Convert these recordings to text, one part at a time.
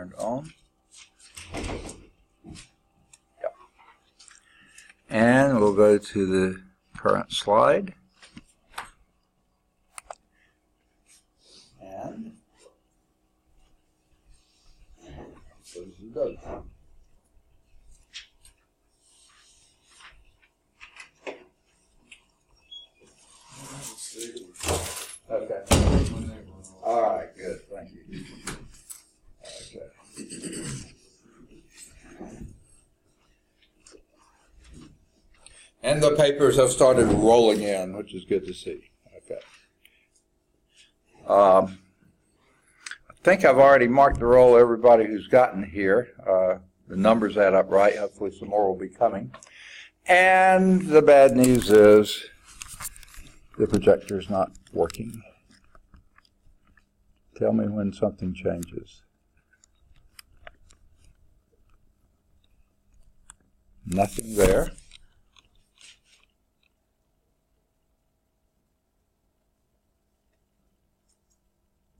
turned on. Yep. And we'll go to the current slide. And close the door. Okay. All right, good. Thank you. Okay. And the papers have started rolling in, which is good to see. Okay. I think I've already marked the roll everybody who's gotten here. The numbers add up right. Hopefully some more will be coming. And the bad news is the projector's not working. Tell me when something changes. Nothing there.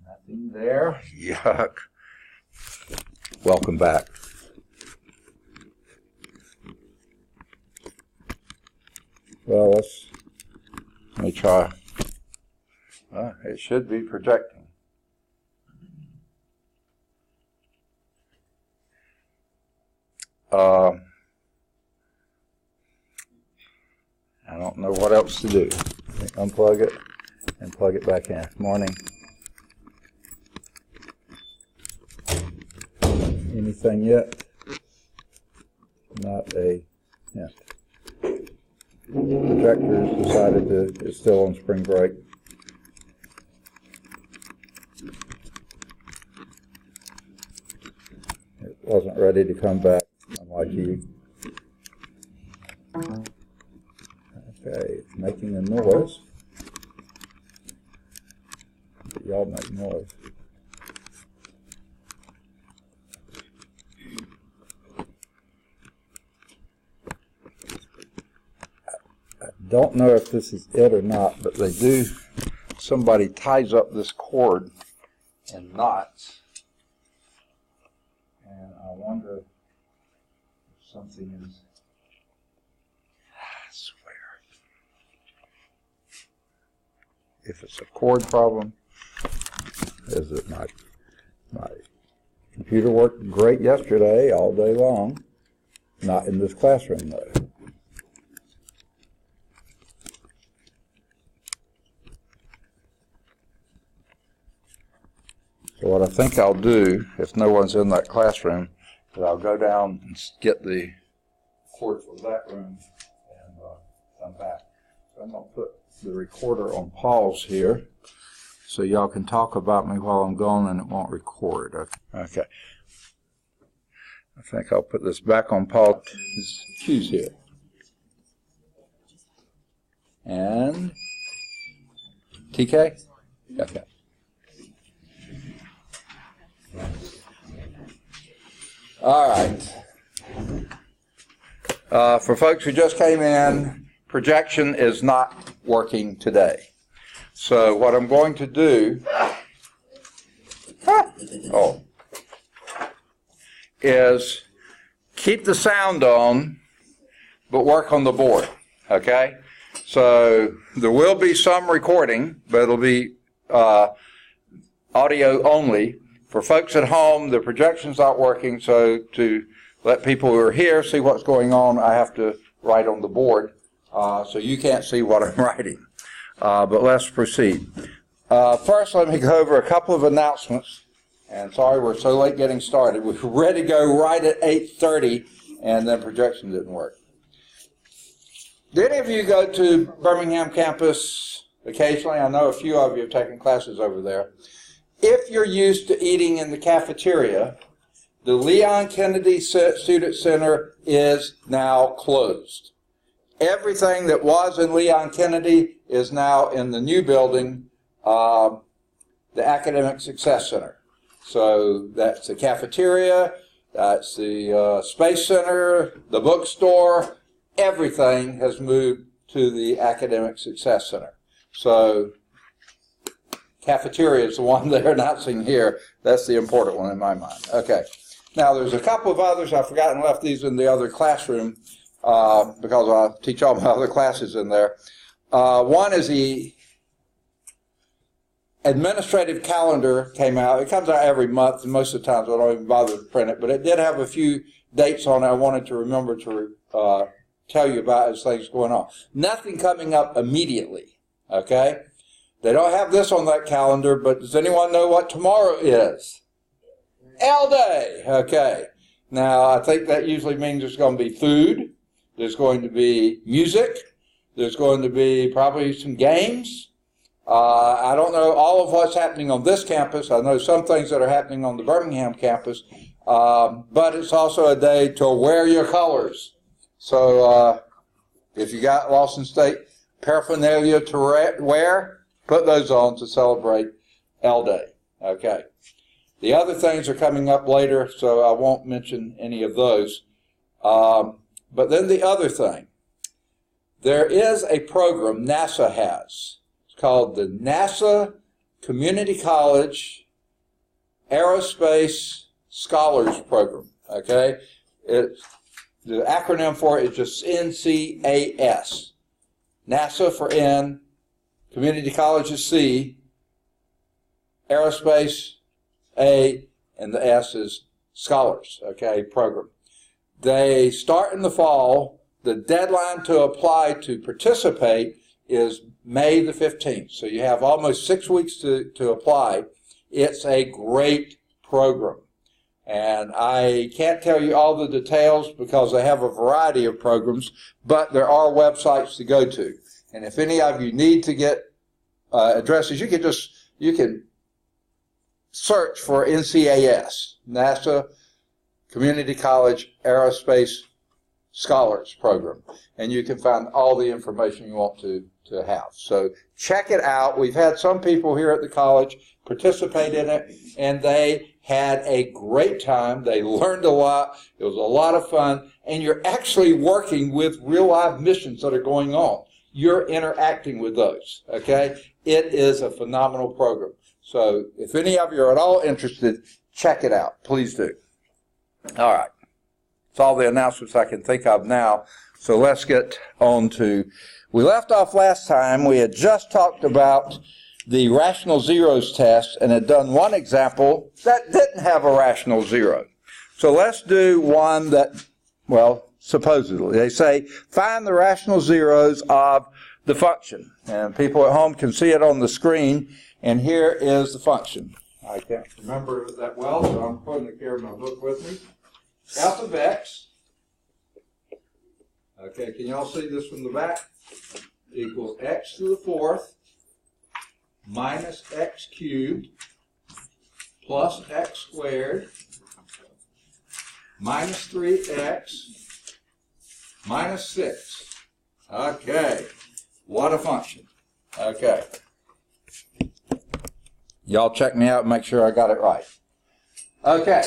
Nothing there. Yuck. Welcome back. Well, let me try. It should be projecting. I don't know what else to do. Unplug it and plug it back in. Morning. Anything yet? Not a hint. Projector's decided to, it's still on spring break. It wasn't ready to come back, unlike you. Okay, it's making a noise. Y'all make noise. I don't know if this is it or not, but they do, somebody ties up this cord in knots. And I wonder if something is, I swear, if it's a cord problem. Is it my computer worked great yesterday, all day long. Not in this classroom though. So what I think I'll do, if no one's in that classroom, is I'll go down and get the cord for that room and come back. So I'm going to put the recorder on pause here so y'all can talk about me while I'm gone and it won't record. Okay. I think I'll put this back on pause. There's cues here. And TK? Okay. All right. For folks who just came in, projection is not working today. So what I'm going to do is keep the sound on, but work on the board. Okay? So there will be some recording, but it'll be audio only. For folks at home, the projection's not working, so to let people who are here see what's going on, I have to write on the board, so you can't see what I'm writing. But let's proceed. First, let me go over a couple of announcements. And sorry we're so late getting started. We were ready to go right at 8:30, and then projection didn't work. Did any of you go to Birmingham campus occasionally? I know a few of you have taken classes over there. If you're used to eating in the cafeteria, the Leon Kennedy Student Center is now closed. Everything that was in Leon Kennedy is now in the new building, the Academic Success Center. So that's the cafeteria, that's the Space Center, the bookstore. Everything has moved to the Academic Success Center. So cafeteria is the one they're announcing here. That's the important one in my mind. Okay. Now, there's a couple of others. I've forgotten, left these in the other classroom because I teach all my other classes in there. One is the administrative calendar came out. It comes out every month, and most of the times I don't even bother to print it, but it did have a few dates on it I wanted to remember to tell you about as things going on. Nothing coming up immediately, okay? They don't have this on that calendar, but does anyone know what tomorrow is? L Day, okay. Now, I think that usually means there's going to be food, there's going to be music, there's going to be probably some games. I don't know all of what's happening on this campus. I know some things that are happening on the Birmingham campus, but it's also a day to wear your colors. So if you got Lawson State paraphernalia to wear, put those on to celebrate L Day. Okay. The other things are coming up later, so I won't mention any of those. But then the other thing, there is a program NASA has. It's called the NASA Community College Aerospace Scholars Program. Okay? The acronym for it is just NCAS. NASA for N, Community College is C, Aerospace A, and the S is Scholars, okay, program. They start in the fall. The deadline to apply to participate is May the 15th. So you have almost 6 weeks to apply. It's a great program. And I can't tell you all the details because they have a variety of programs, but there are websites to go to. And if any of you need to get addresses, you can search for NCAS, NASA Community College Aerospace Scholars Program, and you can find all the information you want to have. So check it out. We've had some people here at the college participate in it, and they had a great time. They learned a lot. It was a lot of fun, and you're actually working with real live missions that are going on. You're interacting with those, okay? It is a phenomenal program. So if any of you are at all interested, check it out. Please do. All right. That's all the announcements I can think of now. So let's get on to, we left off last time. We had just talked about the rational zeros test and had done one example that didn't have a rational zero. So let's do one that, well, supposedly. They say, find the rational zeros of the function. And people at home can see it on the screen. And here is the function. I can't remember that well, so I'm putting the care of my book with me. F of x. Okay, can you all see this from the back? Equals x to the fourth minus x cubed plus x squared minus 3x minus 6. Okay, what a function. Okay. Y'all check me out and make sure I got it right. Okay.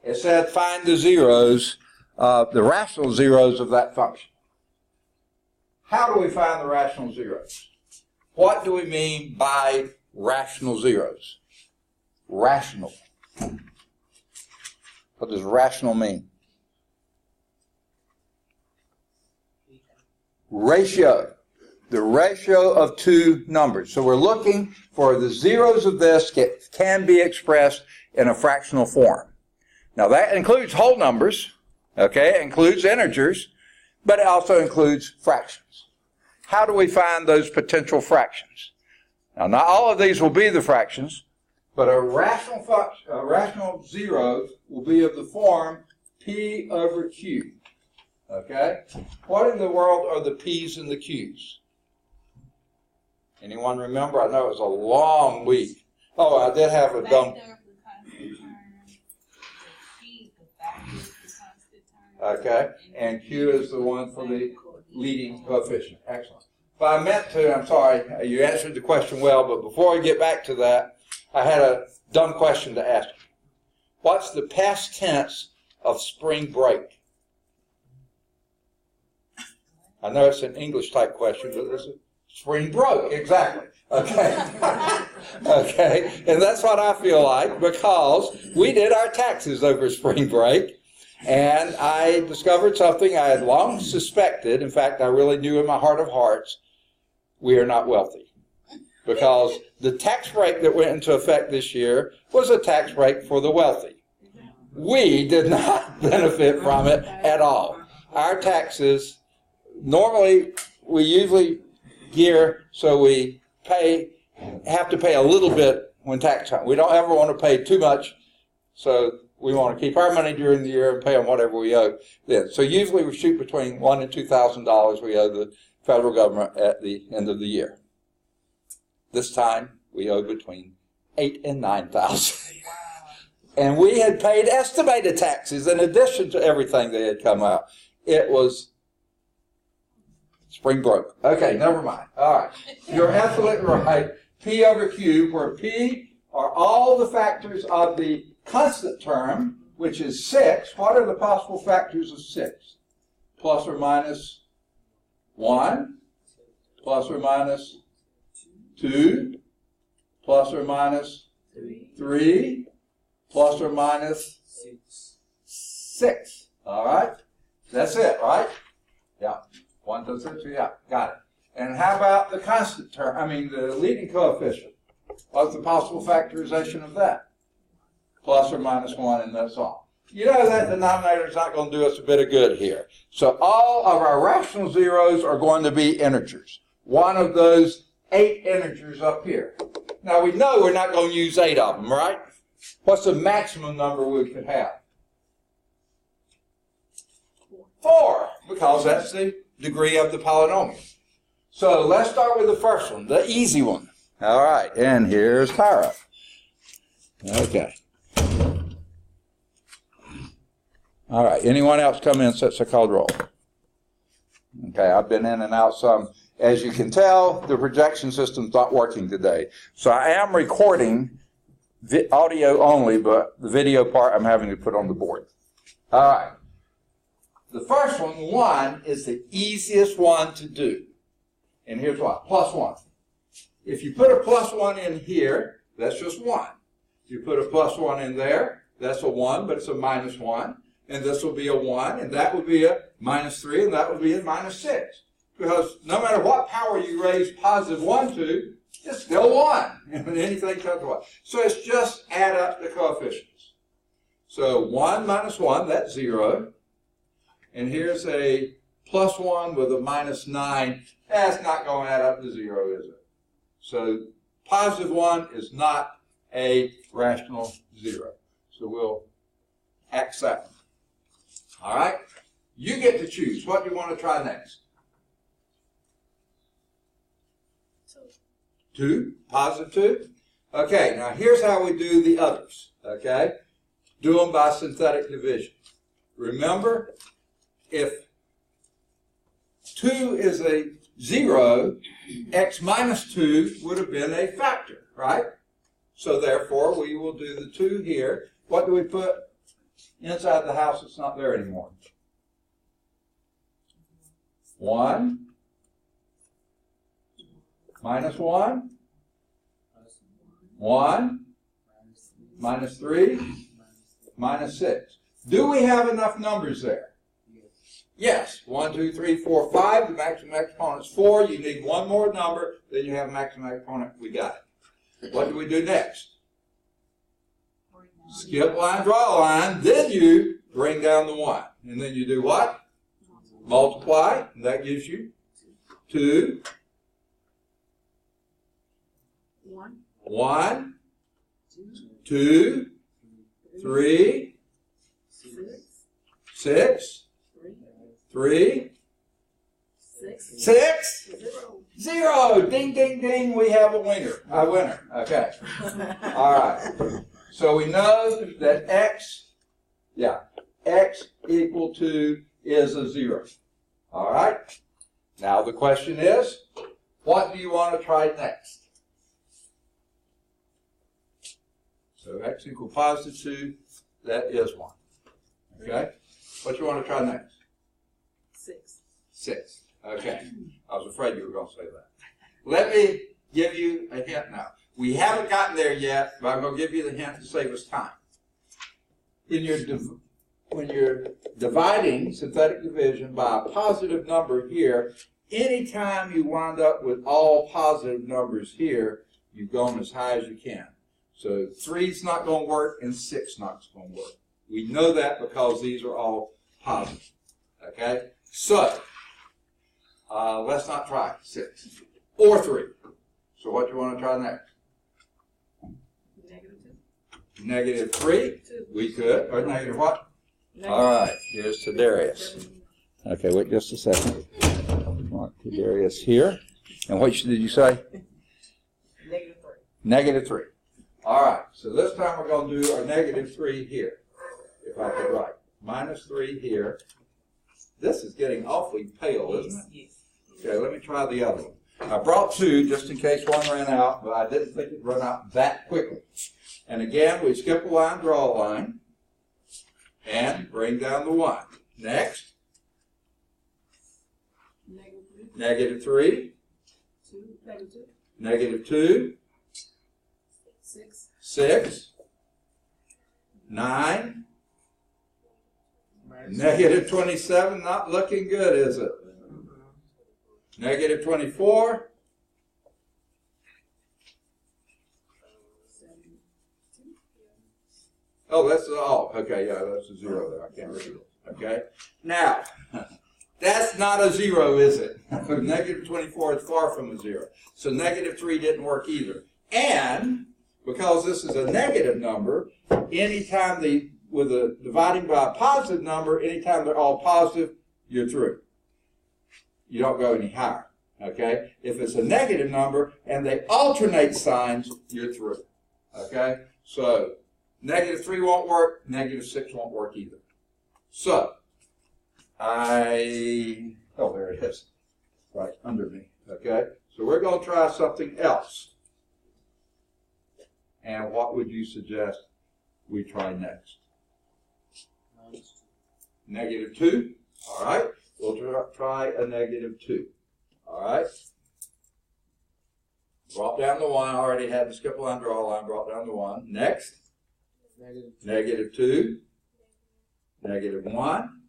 It said find the zeros, the rational zeros of that function. How do we find the rational zeros? What do we mean by rational zeros? Rational. What does rational mean? Ratio. The ratio of two numbers. So we're looking for the zeros of this can be expressed in a fractional form. Now that includes whole numbers, okay? It includes integers, but it also includes fractions. How do we find those potential fractions? Now not all of these will be the fractions, but a rational function, a rational zero will be of the form P over Q. Okay? What in the world are the P's and the Q's? Anyone remember? I know it was a long week. Oh, I did have a dumb... Okay, and Q is the one for the leading coefficient. Excellent. If I meant to, I'm sorry, you answered the question well, but before I get back to that, I had a dumb question to ask you. What's the past tense of spring break? I know it's an English type question, but this is spring broke, exactly. Okay. Okay. And that's what I feel like, because we did our taxes over spring break, and I discovered something I had long suspected. In fact, I really knew in my heart of hearts, we are not wealthy. Because the tax break that went into effect this year was a tax break for the wealthy. We did not benefit from it at all. Our taxes, normally, we usually gear so we have to pay a little bit when tax time. We don't ever want to pay too much, so we want to keep our money during the year and pay them whatever we owe then. So usually we shoot between $1,000 and $2,000 we owe the federal government at the end of the year. This time we owe between $8,000 and $9,000. And we had paid estimated taxes in addition to everything that had come out. It was spring broke. Okay, never mind. All right. You're absolutely right. P over Q, where P are all the factors of the constant term, which is 6. What are the possible factors of 6? Plus or minus 1, plus or minus 2, plus or minus 3, plus or minus 6. All right? That's it, right? Yeah. 1 to 6, yeah, got it. And how about the constant term, the leading coefficient? What's the possible factorization of that? Plus or minus 1, and that's all. You know that denominator is not going to do us a bit of good here. So all of our rational zeros are going to be integers. One of those 8 integers up here. Now we know we're not going to use 8 of them, right? What's the maximum number we could have? 4, because that's the degree of the polynomial. So let's start with the first one, the easy one. All right, and here's Tyra. Okay. All right, anyone else come in since I called roll? Okay, I've been in and out some. As you can tell, the projection system's not working today. So I am recording audio only, but the video part I'm having to put on the board. All right. The first one, 1, is the easiest one to do. And here's what, plus 1. If you put a plus 1 in here, that's just 1. If you put a plus 1 in there, that's a 1, but it's a minus 1. And this will be a 1, and that would be a minus 3, and that would be a minus 6. Because no matter what power you raise positive 1 to, it's still 1. And anything comes to 1. So it's just add up the coefficients. So 1 minus 1, that's 0. And here's a plus 1 with a minus 9. That's not going to add up to 0, is it? So positive 1 is not a rational 0. So we'll X that one. All right? You get to choose. What do you want to try next? 2. Positive 2? Okay, now here's how we do the others. Okay? Do them by synthetic division. Remember, if 2 is a 0, x minus 2 would have been a factor, right? So therefore, we will do the 2 here. What do we put inside the house that's not there anymore? 1 minus 1, 1 minus 3, minus 6. Do we have enough numbers there? Yes. 1, 2, 3, 4, 5. The maximum exponent is 4. You need one more number, then you have maximum exponent. We got it. What do we do next? Skip line, draw a line. Then you bring down the 1. And then you do what? Multiply. And that gives you 2. 1, 2, 3, 6, 3, 6, 0. Ding, ding, ding. We have a winner. A winner. Okay. All right. So we know that x equal to is a 0. All right. Now the question is, what do you want to try next? So x equal positive 2, that is 1. Okay? What do you want to try next? 6. Okay. I was afraid you were going to say that. Let me give you a hint now. We haven't gotten there yet, but I'm going to give you the hint to save us time. When you're dividing synthetic division by a positive number here, anytime you wind up with all positive numbers here, you've gone as high as you can. So 3's not going to work and 6 not going to work. We know that because these are all positive. Okay? So, let's not try 6 or 3. So what do you want to try next? Negative 3. We could. Or negative what? All right. Here's Tadarius. Okay, wait just a second. Mark Tadarius here. And what did you say? Negative 3. Negative 3. All right. So this time we're going to do our negative 3 here. If I could write. Minus 3 here. This is getting awfully pale, isn't it? Yes. Okay, let me try the other one. I brought 2 just in case one ran out, but I didn't think it'd run out that quickly. And again, we skip a line, draw a line, and bring down the 1. Next. Negative 3. Negative 2. 6. 9. Negative 27, not looking good, is it? Negative 24. Oh, that's all. Okay, yeah, that's a 0 there. I can't read it. Okay. Now, that's not a 0, is it? Negative 24 is far from a 0. So negative 3 didn't work either. And because this is a negative number, anytime dividing by a positive number, anytime they're all positive, you're through. You don't go any higher. Okay? If it's a negative number and they alternate signs, you're through. Okay? So negative 3 won't work, negative 6 won't work either. So, there it is, right under me, okay? So we're going to try something else. And what would you suggest we try next? Negative 2, all right? We'll try a negative 2, all right? Brought down the 1, I already had the skip line, draw line, brought down the 1. Next. Negative 2. Negative 1.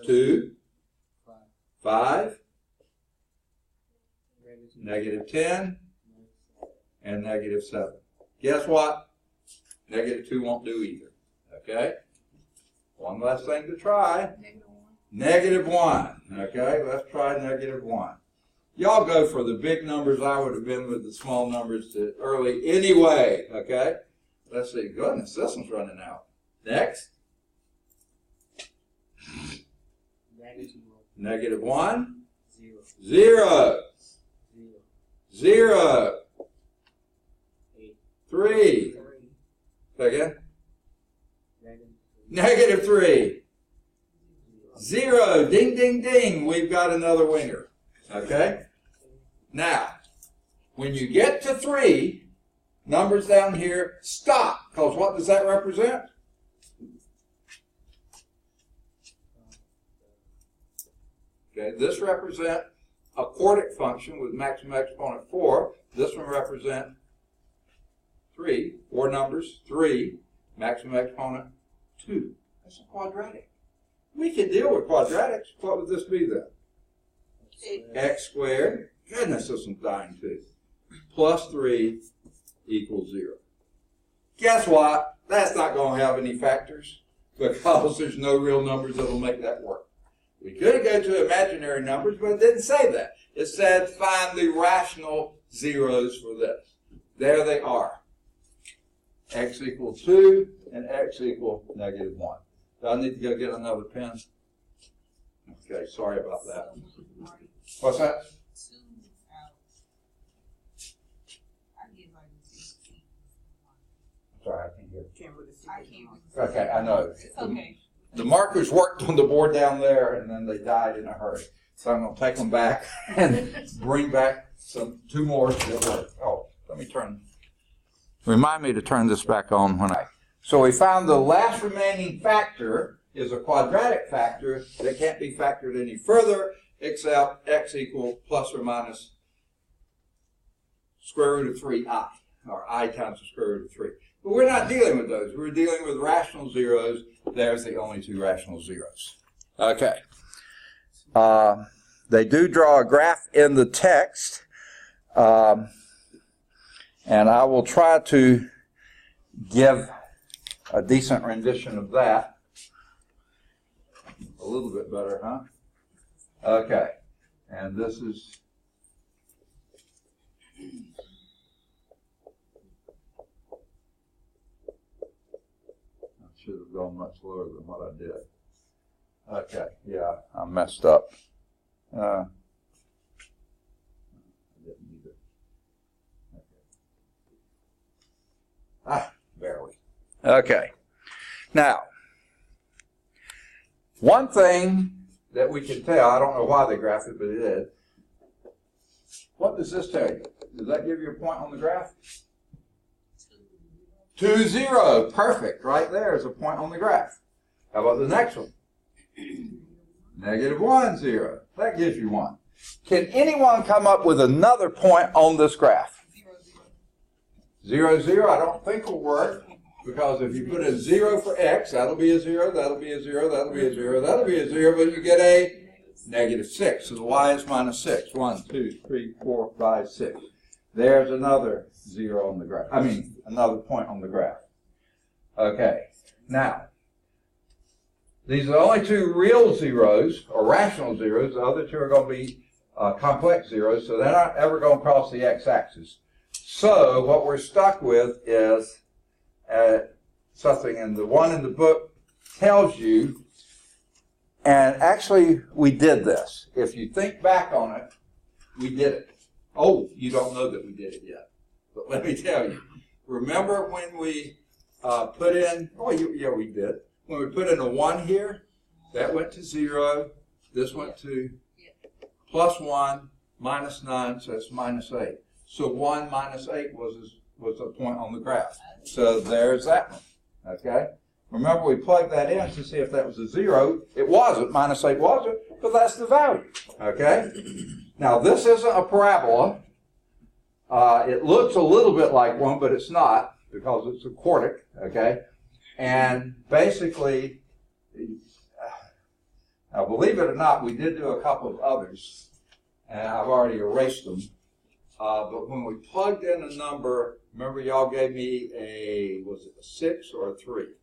2. 5. Negative 10. And negative 7. Guess what? Negative 2 won't do either. Okay? One last thing to try. Negative 1. Okay, let's try negative 1. Y'all go for the big numbers. I would have been with the small numbers early anyway. Okay? Let's see. Goodness, this one's running out. Next. Negative 1. 0. 0. 3. Say again. Negative 3. 0. Ding, ding, ding. We've got another winner. Okay? Now, when you get to 3, numbers down here, stop. Because what does that represent? Okay, this represents a quartic function with maximum exponent 4. This one represents 3. 4 numbers, 3. Maximum exponent 2. That's a quadratic. We can deal with quadratics. What would this be then? X squared. Goodness, this one's dying too. Plus 3 equals 0. Guess what? That's not going to have any factors because there's no real numbers that will make that work. We could go to imaginary numbers, but it didn't say that. It said find the rational zeros for this. There they are. X equals 2 and X equals negative 1. Do I need to go get another pen? Okay, sorry about that. What's that? Sorry, I can't hear. Okay, I know. It's okay. The markers worked on the board down there, and then they died in a hurry. So I'm going to take them back and bring back 2 more that work. Oh, let me remind me to turn this back on when So we found the last remaining factor is a quadratic factor that can't be factored any further except x equals plus or minus square root of 3i, or I times the square root of 3. But we're not dealing with those. We're dealing with rational zeros. There's the only two rational zeros. Okay. They do draw a graph in the text, and I will try to give a decent rendition of that. A little bit better, huh? Okay. And this is... I should have gone much lower than what I did. Okay, yeah, I messed up. I didn't need it. Okay. Barely. Okay. Now, one thing that we can tell, I don't know why they graphed it, but it did. What does this tell you? Does that give you a point on the graph? 2, 0. Perfect. Right there is a point on the graph. How about the next one? -1, 0. That gives you 1. Can anyone come up with another point on this graph? 0, 0. I don't think will work, because if you put a 0 for x, that'll be a 0, that'll be a 0, that'll be a 0, that'll be a 0, but you get a -6. So the y is -6. 1, 2, 3, 4, 5, 6. There's another 0 on the graph. I mean, another point on the graph. Okay. Now, these are the only two real zeros, or rational zeros. The other two are going to be complex zeros, so they're not ever going to cross the x-axis. So what we're stuck with is something, and the one in the book tells you, and actually we did this. If you think back on it, we did it. Oh, you don't know that we did it yet, but let me tell you. Remember when we put in, yeah, we did. When we put in a 1 here, that went to 0. This went to +1, -9, so it's -8. So 1 minus 8 was a point on the graph. So there's that one. Okay? Remember, we plugged that in to see if that was a 0. It wasn't. -8 wasn't, but that's the value. Okay? Now, this isn't a parabola. It looks a little bit like one, but it's not, because it's a quartic. Okay? And basically, now believe it or not, we did do a couple of others, and I've already erased them. But when we plugged in a number, remember y'all gave me was it a 6 or a 3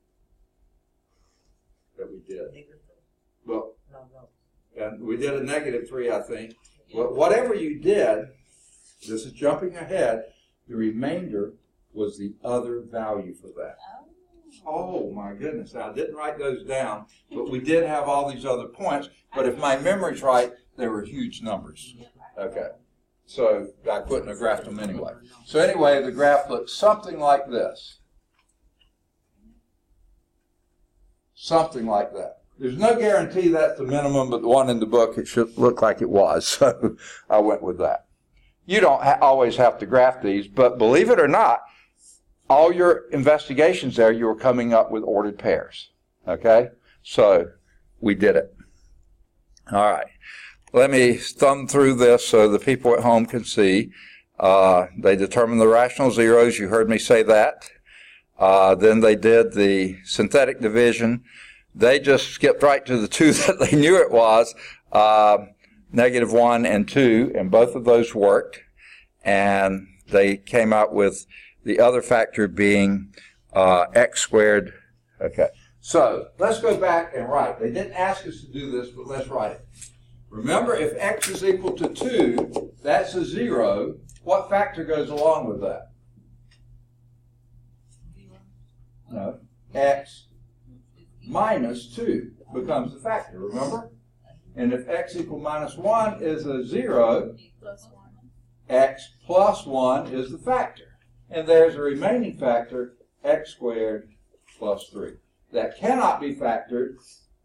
that we did? Well, and we did a -3, I think. But whatever you did, this is jumping ahead, the remainder was the other value for that. Oh my goodness, I didn't write those down, but we did have all these other points, but if my memory's right, they were huge numbers. Okay, so I couldn't have graphed them anyway. So anyway, the graph looks something like this. Something like that. There's no guarantee that's the minimum, but the one in the book, it should look like it was, so I went with that. You don't always have to graph these, but believe it or not, all your investigations there, you were coming up with ordered pairs. Okay? So we did it. All right. Let me thumb through this so the people at home can see. They determined the rational zeros. You heard me say that. Then they did the synthetic division. They just skipped right to the two that they knew it was, -1 and 2, and both of those worked. And they came out with the other factor being x squared. Okay, so let's go back and write. They didn't ask us to do this, but let's write it. Remember, if x is equal to 2, that's a 0. What factor goes along with that? No, x minus 2 becomes the factor, remember? And if x equal -1 is a 0, x plus 1 is the factor. And there's a remaining factor, x squared plus 3. That cannot be factored.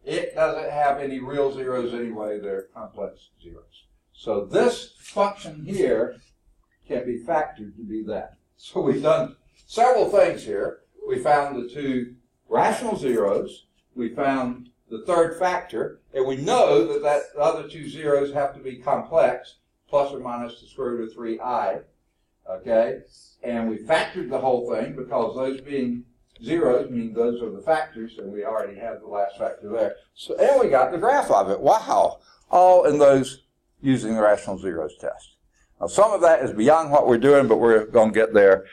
It doesn't have any real zeros anyway. They're complex zeros. So this function here can be factored to be that. So we've done several things here. We found the two rational zeros. We found the third factor. And we know that the other two zeros have to be complex, plus or minus the square root of 3i. Okay? And we factored the whole thing because those being zeros mean those are the factors, and we already have the last factor there. So, and we got the graph of it. Wow! All in those using the rational zeros test. Now, some of that is beyond what we're doing, but we're going to get there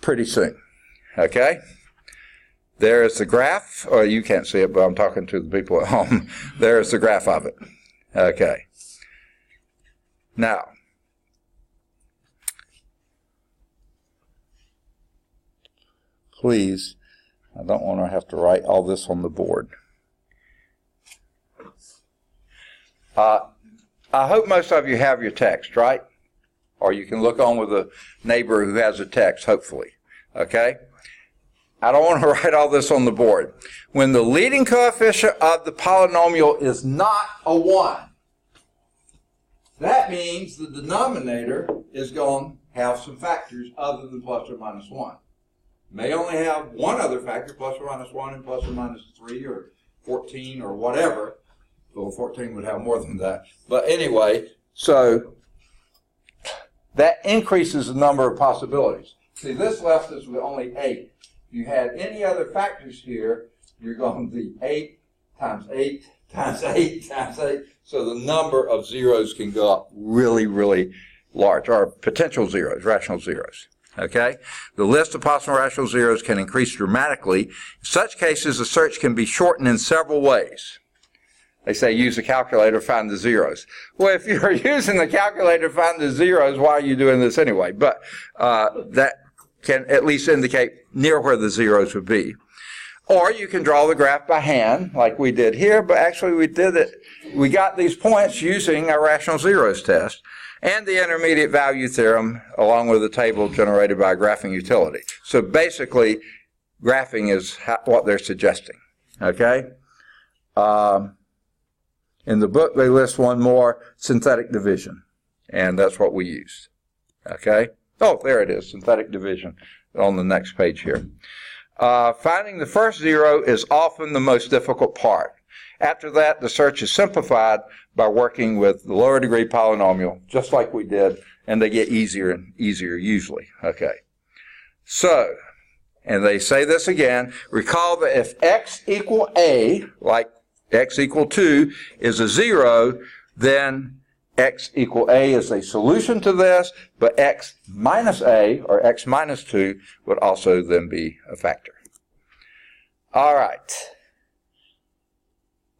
pretty soon. Okay? There is the graph, or you can't see it, but I'm talking to the people at home. There is the graph of it. Okay. Now, please, I don't want to have to write all this on the board. I hope most of you have your text, right? Or you can look on with a neighbor who has a text, hopefully. Okay? I don't want to write all this on the board. When the leading coefficient of the polynomial is not a 1, that means the denominator is going to have some factors other than plus or minus 1. May only have one other factor, plus or minus 1 and plus or minus 3 or 14 or whatever. Well, 14 would have more than that. But anyway, so that increases the number of possibilities. See, this left us with only 8. If you had any other factors here, you're going to be 8 times 8 times 8 times 8. So the number of zeros can go up really, really large, or potential zeros, rational zeros. Okay? The list of possible rational zeros can increase dramatically. In such cases, the search can be shortened in several ways. They say use a calculator to find the zeros. Well, if you're using the calculator to find the zeros, why are you doing this anyway? But that can at least indicate near where the zeros would be. Or you can draw the graph by hand, like we did here, but actually we got these points using our rational zeros test and the intermediate value theorem, along with the table generated by a graphing utility. So basically, graphing is what they're suggesting. Okay? In the book, they list one more, synthetic division, and that's what we used. Okay? Oh, there it is, synthetic division, on the next page here. Finding the first zero is often the most difficult part. After that, the search is simplified by working with the lower degree polynomial, just like we did, and they get easier and easier usually. Okay. So, and they say this again, recall that if x equal a, like x equal 2, is a 0, then x equal a is a solution to this, but x minus a, or x minus 2, would also then be a factor. All right.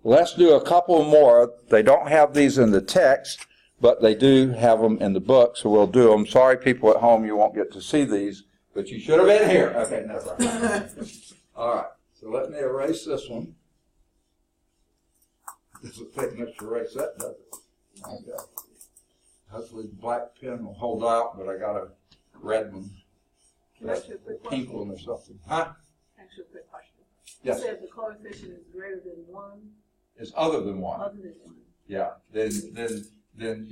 Let's do a couple more. They don't have these in the text, but they do have them in the book, so we'll do them. Sorry, people at home, you won't get to see these, but you should have been here. Okay, never mind. All right, so let me erase this one. Doesn't take much to erase that, does it? Okay. Hopefully the black pen will hold out, but I got a red one. A pink one or something. Huh? Actually, a quick question. Yes. You said the coefficient is greater than 1. It's other than 1. Other than 1. Yeah. Then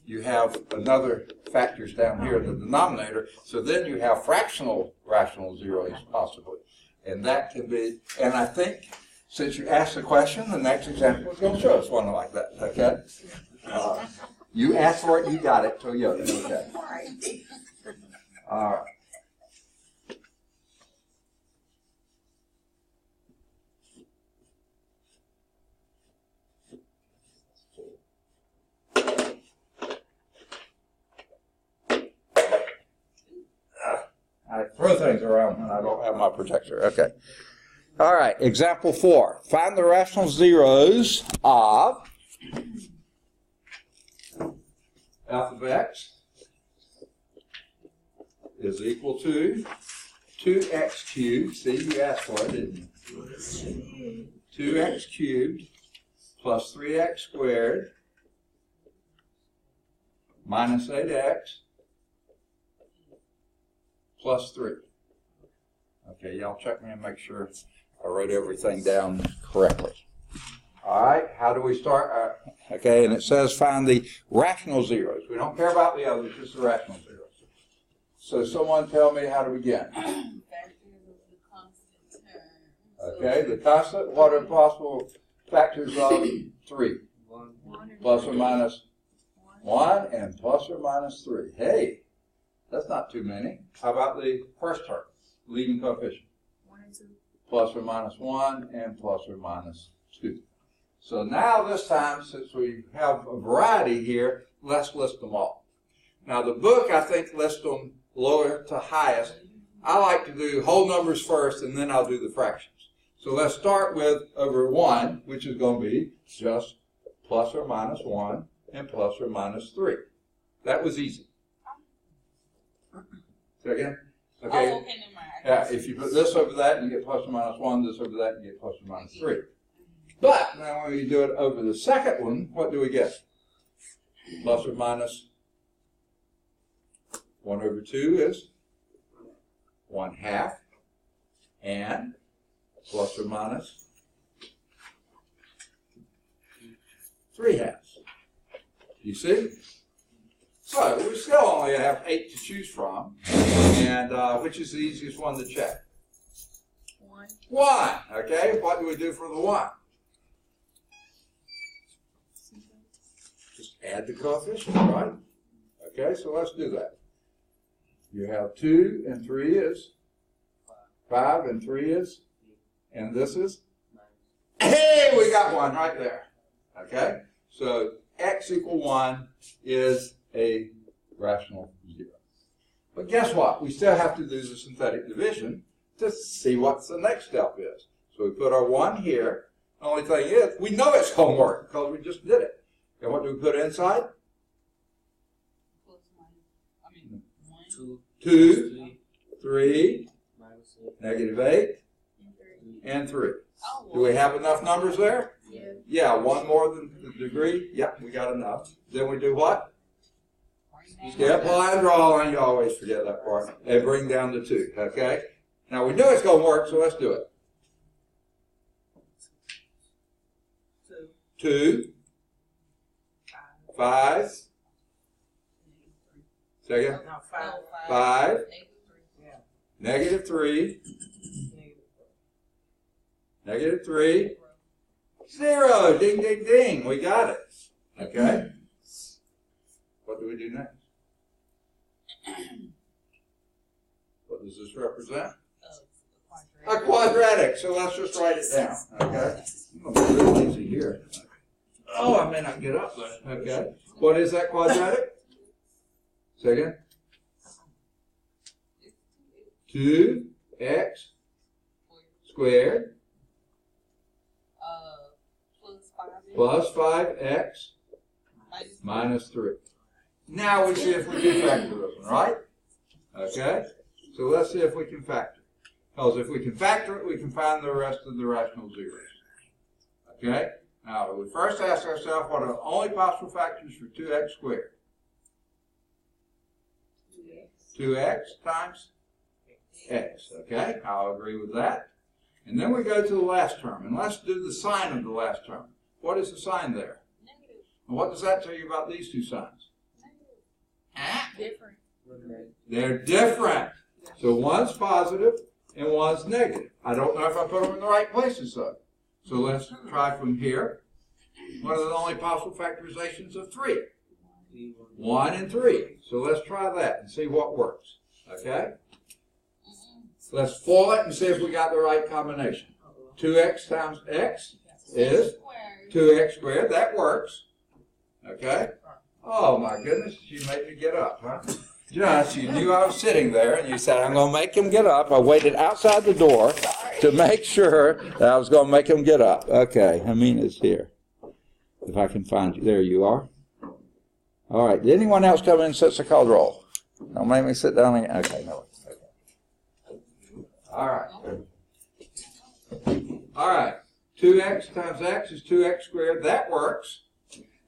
you have another factors down here in the denominator. So then you have fractional rational zeros possibly, and that can be. And I think since you asked the question, the next example is going to show us one like that. Okay. You asked for it, you got it. Toyota. Okay. All right. I throw things around when I don't have my projector. Okay. All right. Example 4. Find the rational zeros of f of x is equal to 2x cubed. See, you asked for it, didn't you? 2x cubed plus 3x squared minus 8x plus 3. Okay, y'all check me and make sure I wrote everything down correctly. All right, how do we start? Okay, and it says find the rational zeros. We don't care about the others, just the rational zeros. So someone tell me how to begin. Okay, the constant, what are possible factors of 3? 1 plus or minus 1 and plus or minus 3. Hey, That's not too many. How about the first term, leading coefficient? 1 and 2. Plus or minus 1 and plus or minus 2. So now this time, since we have a variety here, let's list them all. Now the book, I think, lists them lower to highest. I like to do whole numbers first, and then I'll do the fractions. So let's start with over 1, which is going to be just plus or minus 1 and plus or minus 3. That was easy. Say again? Okay. Oh, okay, never mind. Yeah, if you put this over that, you get plus or minus 1, this over that, you get plus or minus 3. But now when you do it over the second one, what do we get? Plus or minus 1 over 2 is 1/2, and plus or minus 3/2. You see? So we still only have 8 to choose from, and which is the easiest one to check? 1. 1. Okay, what do we do for the 1? Just add the coefficient, right? Okay, so let's do that. You have 2 and 3 is 5 and 3 is, and this is, hey, we got 1 right there. Okay, so x equal 1 is a rational 0. But guess what? We still have to do the synthetic division to see what the next step is. So we put our 1 here. The only thing is, we know it's going to work because we just did it. And what do we put inside? Plus minus, I mean, 1, 2, 3, negative 8, And 3. and 3. Oh, Do we have enough numbers there? Yeah. Yeah, 1 more than the degree. Yep, we got enough. Then we do what? Skip line, draw line. You always forget that part. And bring down the 2. Okay? Now we know it's going to work, so let's do it. 2, 5, second, No, 5. 5, Yeah. negative 3, negative 3, 0. Ding, ding, ding. We got it. Okay? What do we do next? What does this represent? A quadratic. So let's just write it down. Okay? I'm going to be real easy here. Oh, I may not get up there. Okay. What is that quadratic? Say again. 2x squared plus 5x minus 3. Now we see if we can factor this one, right? Okay. So let's see if we can factor. Because if we can factor it, we can find the rest of the rational zeros. Okay? Now, we first ask ourselves, what are the only possible factors for 2x squared? 2x times x. Okay? I'll agree with that. And then we go to the last term. And let's do the sign of the last term. What is the sign there? Negative. And what does that tell you about these two signs? Different. They're different. So one's positive and one's negative. I don't know if I put them in the right places though. So let's try from here. What are the only possible factorizations of 3? 1 and 3. So let's try that and see what works. Okay? Let's FOIL it and see if we got the right combination. 2x times x is 2x squared. That works. Okay? Oh my goodness, you made me get up, huh? Just, you knew I was sitting there and you said, I'm going to make him get up. I waited outside the door to make sure that I was going to make him get up. Okay, Amina's here. If I can find you. There you are. All right, did anyone else come in and sit the call roll? Don't make me sit down again. Okay, no. Okay. All right. All right. 2x times x is 2x squared. That works.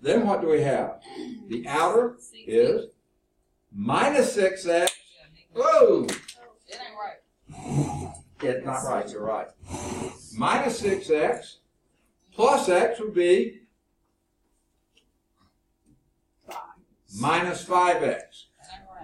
Then what do we have? The outer is minus 6x. Whoa! It ain't right. It's not right. You're right. Minus 6x plus x would be minus 5x.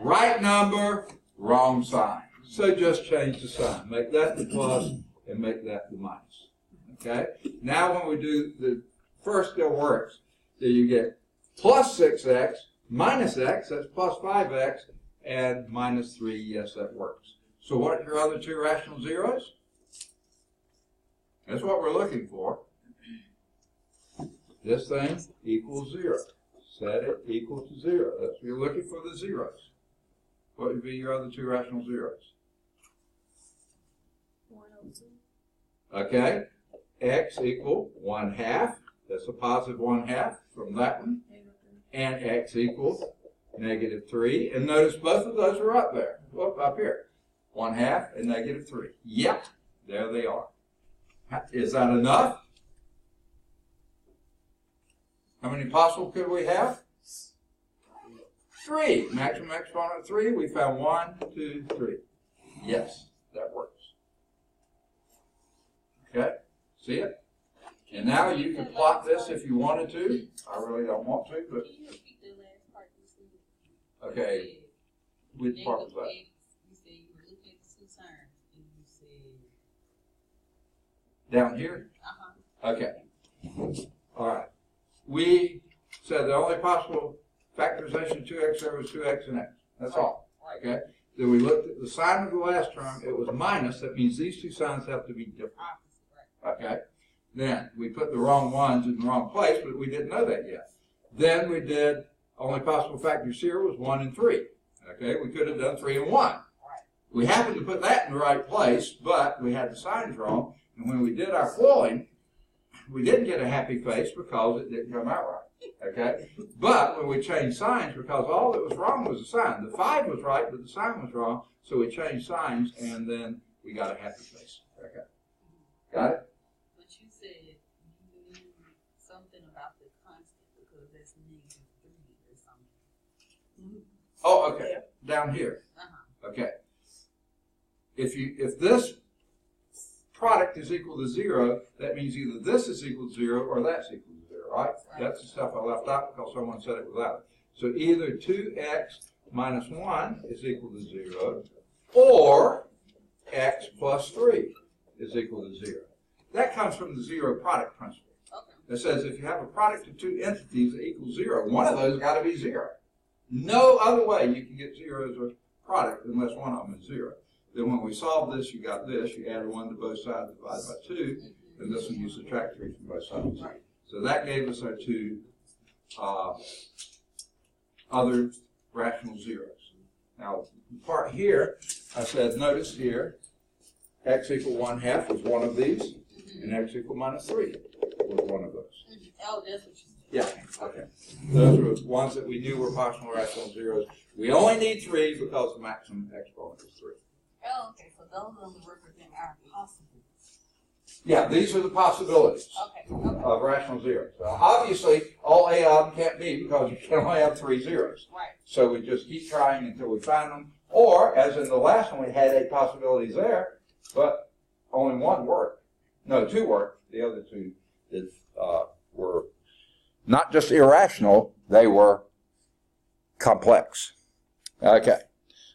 Right number, wrong sign. So just change the sign. Make that the plus and make that the minus. Okay? Now when we do the first still works. So you get plus 6x minus x, that's plus 5x, and minus 3, yes, that works. So what are your other two rational zeros? That's what we're looking for. This thing equals 0. Set it equal to 0. That's what you're looking for, the zeros. What would be your other two rational zeros? 102. Okay. X equal 1/2. That's a positive 1/2 from that one. And x equals -3. And notice both of those are up there. Whoop, up here. 1/2 and -3. Yep. There they are. Is that enough? How many possible could we have? 3. Maximum exponent of 3. We found 1, 2, 3. Yes, that works. Okay? See it? And now you can plot this if you wanted to. I really don't want to, but Can you repeat the last part you said? okay. Which part was that? You said you were looking at the two terms, and you said. Down here? Okay. All right. We said the only possible factorization of 2x there was 2x and x. That's all. Okay? Then we looked at the sign of the last term. It was minus. That means these two signs have to be different. Okay? Then we put the wrong ones in the wrong place, but we didn't know that yet. Then we did only possible factors here was 1 and 3. Okay? We could have done 3 and 1. We happened to put that in the right place, but we had the signs wrong. And when we did our FOILing, we didn't get a happy face because it didn't come out right. Okay? But when we changed signs, because all that was wrong was the sign. The 5 was right, but the sign was wrong. So we changed signs, and then we got a happy face. Okay? Got it? But you said you knew something about the constant because that's -3 or something. Oh, okay. Down here. Okay. If this product is equal to 0, that means either this is equal to 0 or that's equal to 0, right? That's the stuff I left out because someone said it without it. So either 2x minus 1 is equal to 0, or x plus 3 is equal to 0. That comes from the zero product principle. It says if you have a product of two entities that equals 0, one of those has got to be 0. No other way you can get 0 as a product unless one of them is 0. Then when we solve this, you got this. You add 1 to both sides, divide by 2, and this one you subtract 3 from both sides. So that gave us our two other rational zeros. Now, the part here, I said, notice here, x equal 1/2 was one of these, and x equal minus 3 was one of those. Oh, that's what you said. Yeah, okay. Those were ones that we knew were possible rational zeros. We only need 3 because the maximum exponent is 3. Oh, okay. So those of them represent our possible. Yeah, these are the possibilities of rational zeros. So obviously, all 8 of them can't be because you can only have 3 zeros. Right. So we just keep trying until we find them. Or, as in the last one, we had 8 possibilities there, but only 1 worked. No, 2 worked. The other 2 were not just irrational, they were complex. Okay,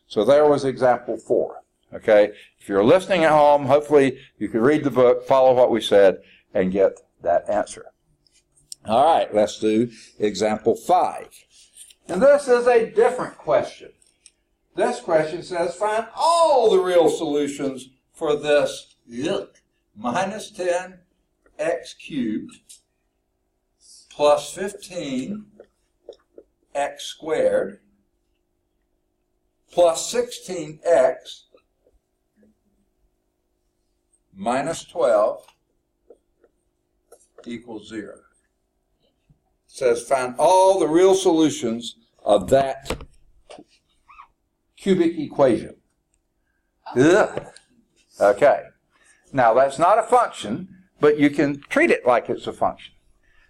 so there was example 4. Okay, if you're listening at home, hopefully you can read the book, follow what we said, and get that answer. All right, let's do example 5. And this is a different question. This question says, find all the real solutions for this minus 10x cubed plus 15x squared plus 16x minus 12 equals 0. It says find all the real solutions of that cubic equation. Ugh. Okay. Now that's not a function, but you can treat it like it's a function.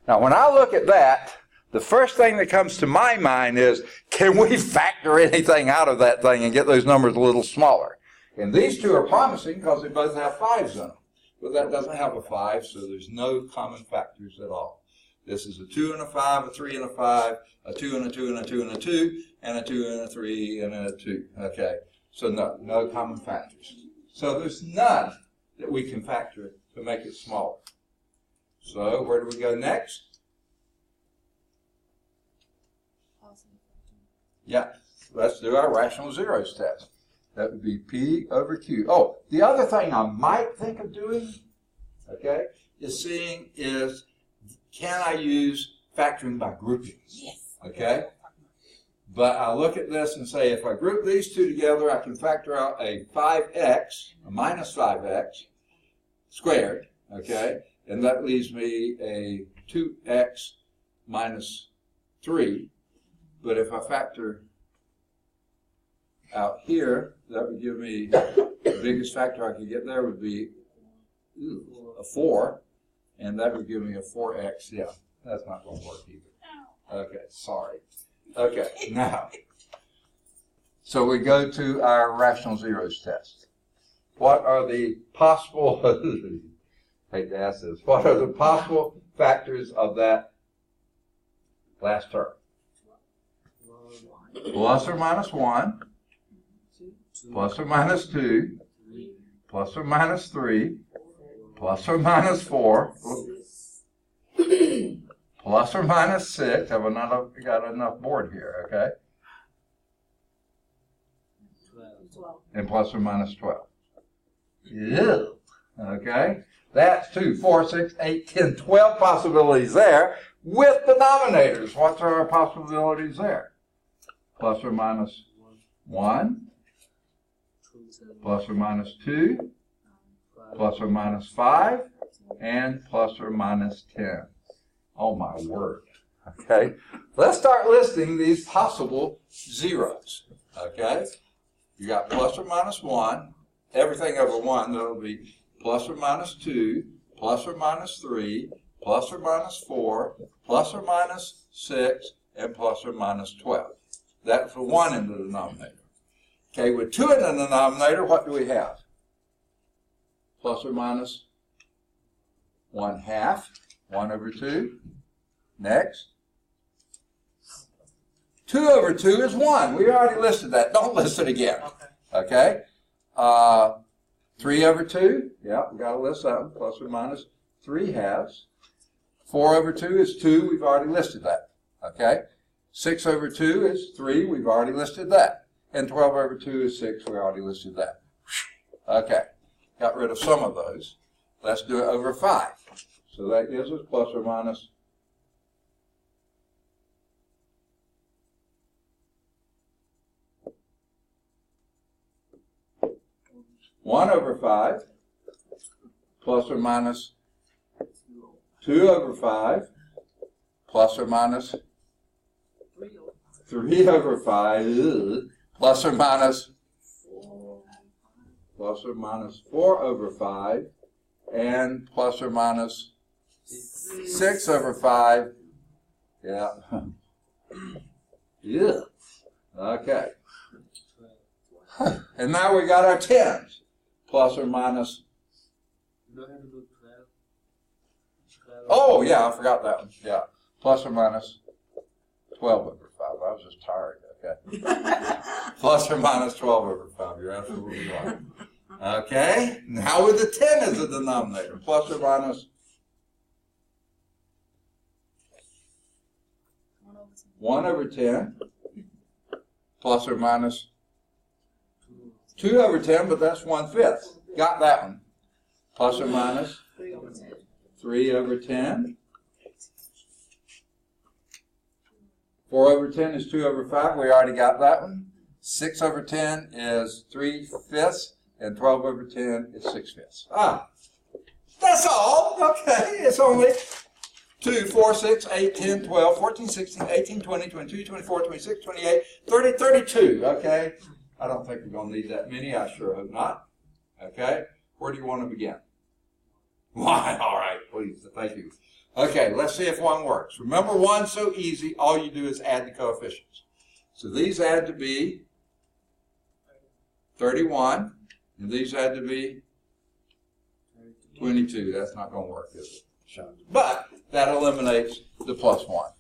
Now when I look at that, the first thing that comes to my mind is, can we factor anything out of that thing and get those numbers a little smaller? And these two are promising because they both have 5s in them. But that doesn't have a 5, so there's no common factors at all. This is a 2 and a 5, a 3 and a 5, a 2 and a 2 and a 2 and a 2, and a 2 and a 3 and a 2. Okay, so no common factors. So there's none that we can factor to make it smaller. So where do we go next? Yeah, let's do our rational zeros test. That would be P over Q. Oh, the other thing I might think of doing, okay, is can I use factoring by groupings? Yes. Okay? But I look at this and say, if I group these two together, I can factor out a 5x, a minus 5x squared, okay? And that leaves me a 2x minus 3. But if I factor out here, that would give me, the biggest factor I could get there would be a 4. And that would give me a 4x. Yeah, that's not going to work either. Okay, sorry. Okay, now, so we go to our rational zeros test. What are the possible, I hate to ask this, what are the possible factors of that last term? Plus or minus 1, plus or minus 2, plus or minus 3, plus or minus 4, plus or minus 6. I've got enough board here, okay? 12. And plus or minus 12. Yeah. Okay? That's 2, 4, 6, 8, 10, 12 possibilities there with denominators. What are our possibilities there? Plus or minus 1, plus or minus 2, plus or minus 5, and plus or minus 10. Oh my word. Okay? Let's start listing these possible zeros. Okay? You got plus or minus 1, everything over 1, that'll be plus or minus 2, plus or minus 3, plus or minus 4, plus or minus 6, and plus or minus 12. That's for 1 in the denominator. Okay, with 2 in the denominator, what do we have? Plus or minus 1/2, 1 over 2. Next. 2 over 2 is 1. We already listed that. Don't list it again. Okay? 3 over 2. Yeah, we've got to list that one. Plus or minus 3/2. 4 over 2 is 2. We've already listed that. Okay? 6 over 2 is 3. We've already listed that. And 12 over 2 is 6. We already listed that. Okay. Got rid of some of those. Let's do it over 5. So that gives us plus or minus 1 over 5, plus or minus 2 over 5, plus or minus 3 over 5, plus or minus 4 over 5, and plus or minus 6 over 5. Yeah. Yeah. Okay. And now we got our 10s. Plus or minus. Oh, yeah, I forgot that one. Yeah. Plus or minus 12 over 5. I was just tired. Okay. Plus or minus 12 over 5. You're absolutely right. Okay. Now with the 10 as a denominator. Plus or minus 1 over 10. Plus or minus 2 over 10, but that's 1/5. Got that one. Plus or minus 3 over 10. 4 over 10 is 2 over 5. We already got that one. 6 over 10 is 3/5. And 12 over 10 is 6/5. Ah, that's all. Okay, it's only 2, 4, 6, 8, 10, 12, 14, 16, 18, 20, 22, 24, 26, 28, 30, 32. Okay? I don't think we're going to need that many. I sure hope not. Okay? Where do you want to begin? 1. All right, please. Thank you. Okay, let's see if 1 works. Remember, 1's so easy. All you do is add the coefficients. So these add to be 31. And these add to be 22. That's not going to work, is it? But that eliminates the plus 1.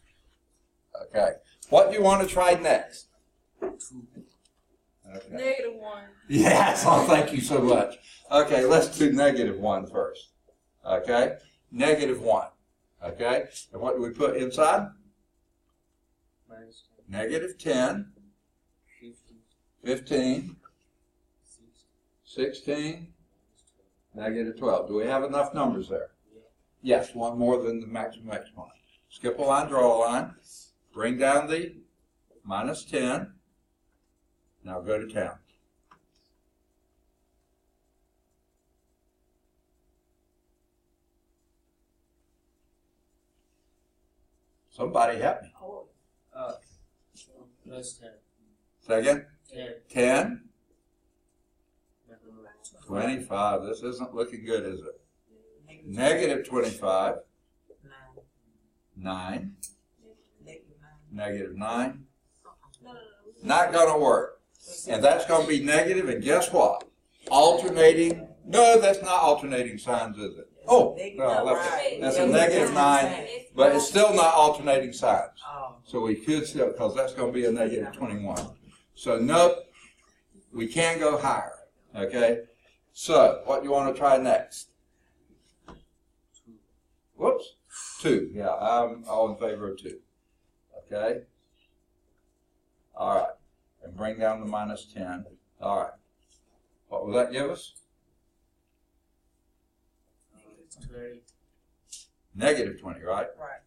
Okay. What do you want to try next? Okay. -1. Yes, oh, thank you so much. Okay, let's do -1 first. Okay? -1. Okay? And what do we put inside? -10 15, 16, negative 12. Do we have enough numbers there? Yes, one more than the maximum exponent. Skip a line, draw a line. Bring down the minus 10. Now go to town. Somebody help me. Plus 10. Second? 10. 10. 25. This isn't looking good, is it? Negative 25. 9. Negative 9. Not going to work. And that's going to be negative, and guess what? Alternating. No, that's not alternating signs, is it? Oh, no, that's a negative 9, but it's still not alternating signs. So we could still, because that's going to be a negative 21. So nope, we can go higher. Okay? So, what do you want to try next? Whoops. 2. Yeah, I'm all in favor of 2. Okay? All right. And bring down the minus 10. All right. What will that give us? Negative 20, right? Right.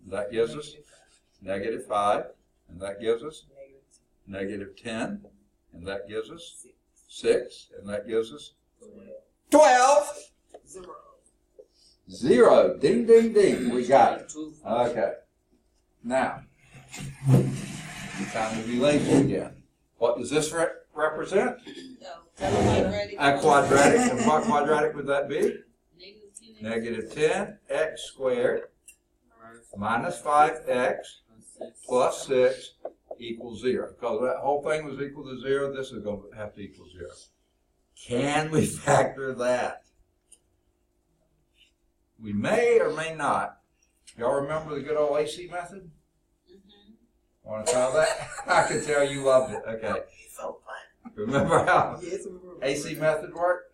That gives us negative 5. And that gives us negative 10. And that gives us 6. And that gives us 12. 0. Ding, ding, ding. We got it. Okay. Now, time to be lazy again. What does this represent? A quadratic. And what quadratic would that be? Negative 10 x squared minus 5x plus 6 equals 0. Because that whole thing was equal to 0, this is going to have to equal 0. Can we factor that? We may or may not. Y'all remember the good old AC method? Want to try that? I can tell you loved it. Okay. So fun. Remember how Yes, we remember. AC method worked?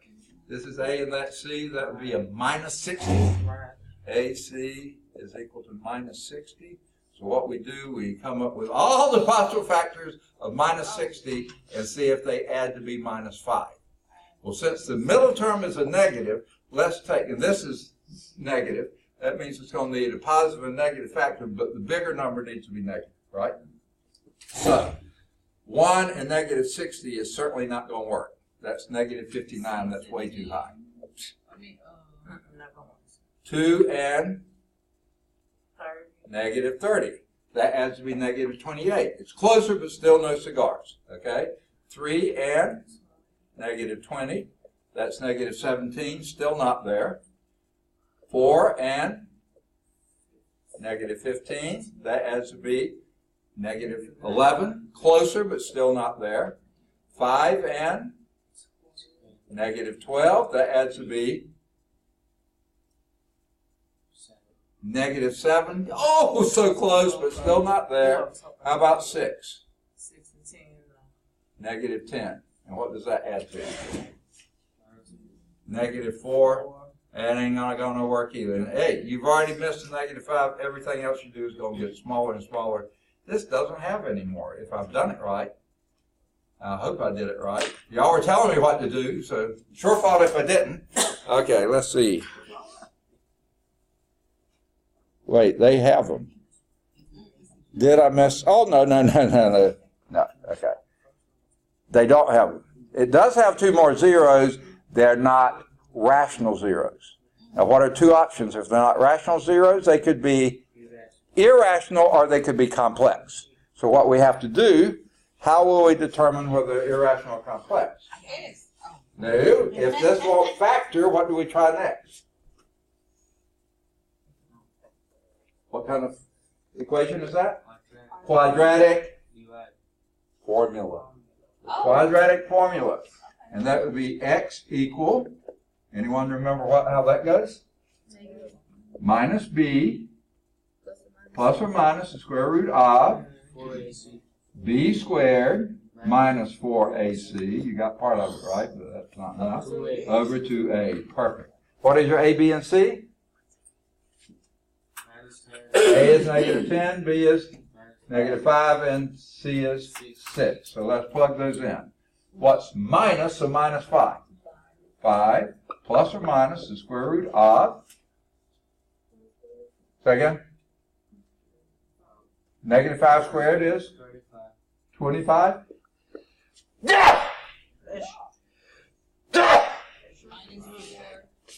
This is A and that's C. That would be a minus 60. Right. AC is equal to minus 60. So what we do, we come up with all the possible factors of minus 60 and see if they add to be minus 5. Well, since the middle term is a negative, let's take, and this is negative, that means it's going to need a positive and negative factor, but the bigger number needs to be negative, right? So, 1 and negative 60 is certainly not going to work. That's negative 59, that's way too high. 2 and negative 30. That adds to be negative 28. It's closer, but still no cigars. Okay? 3 and negative 20. That's negative 17, still not there. 4 and negative 15. That adds to be negative 11. Closer, but still not there. 5 and negative 12. That adds to be negative 7. Oh, so close, but still not there. How about 6? 6 and 10. Negative 10. And what does that add to? Negative 4. That ain't not going to work either. And hey, you've already missed the negative 5. Everything else you do is going to get smaller and smaller. This doesn't have any more. If I've done it right, I hope I did it right. Y'all were telling me what to do, so sure fault if I didn't. Okay, let's see. Wait, they have them. Did I miss? Oh, no. No, okay. They don't have them. It does have 2 more zeros. They're not rational zeros. Now, what are 2 options? If they're not rational zeros, they could be irrational or they could be complex. So what we have to do, how will we determine whether they're irrational or complex? No. If this won't factor, what do we try next? What kind of equation is that? Quadratic formula. Quadratic formula. And that would be x equal, anyone remember how that goes? Minus b plus or minus the square root of b squared minus 4ac. You got part of it right, but that's not enough. Over 2a. Perfect. What is your a, b, and c? A is negative 10, B is Negative 5 and C is 6. So let's plug those in. What's minus of minus 5? 5 plus or minus the square root of, say again? Negative 5 squared is 25. Minus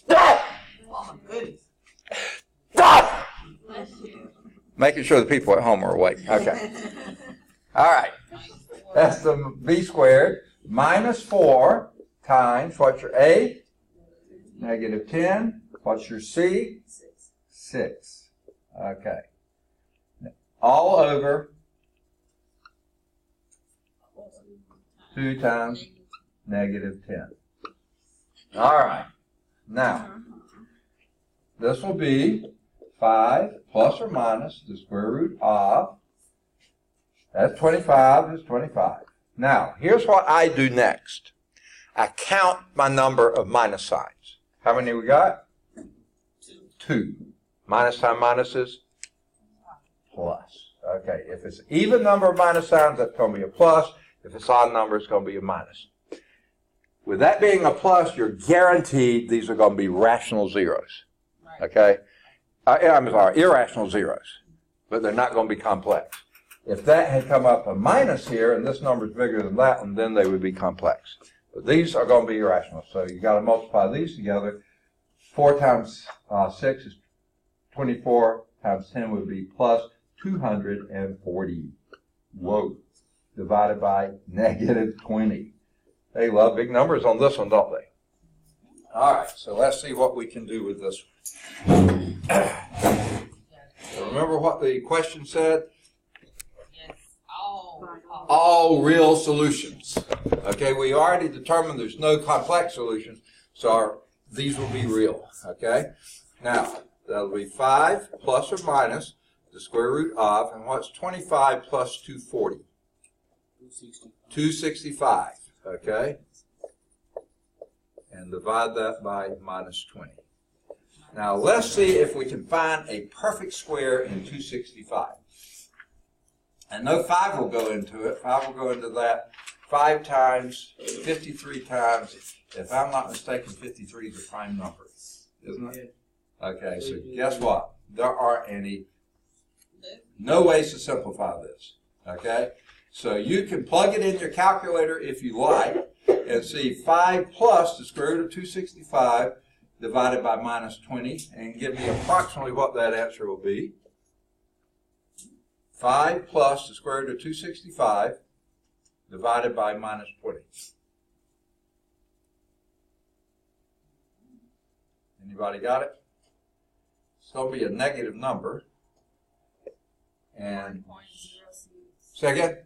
4. Oh my goodness. Bless you. Making sure the people at home are awake. Okay. All right. Minus 4. That's the B squared minus 4 times, what's your A? Negative 10. What's your C? 6. Okay. All over 2 times negative 10. All right. Now, this will be 5 plus or minus the square root of, that's 25 is 25. Now, here's what I do next. I count my number of minus signs. How many we got? 2. Minus sign minus is plus. Okay, if it's an even number of minus signs, that's going to be a plus. If it's odd number, it's going to be a minus. With that being a plus, you're guaranteed these are going to be rational zeros. Okay? I'm sorry, irrational zeros. But they're not going to be complex. If that had come up a minus here, and this number is bigger than that one, then they would be complex. But these are going to be irrational. So you got to multiply these together. 4 times 6 is 24 times 10 would be plus 240. Whoa. Divided by negative 20. They love big numbers on this one, don't they? All right, so let's see what we can do with this one. So remember what the question said? Yes. All. All real solutions. Okay, we already determined there's no complex solutions, so these will be real. Okay? Now, that'll be 5 plus or minus the square root of, and what's 25 plus 240? 265. Okay? And divide that by minus 20. Now, let's see if we can find a perfect square in 265. And no 5 will go into it. 5 will go into that 5 times, 53 times. If I'm not mistaken, 53 is a prime number, isn't it? Okay, so guess what? There aren't no ways to simplify this. Okay? So you can plug it in your calculator if you like and see 5 plus the square root of 265 divided by minus 20 and give me approximately what that answer will be. 5 plus the square root of 265 divided by minus 20. Anybody got it? It's going to be a negative number. And say again?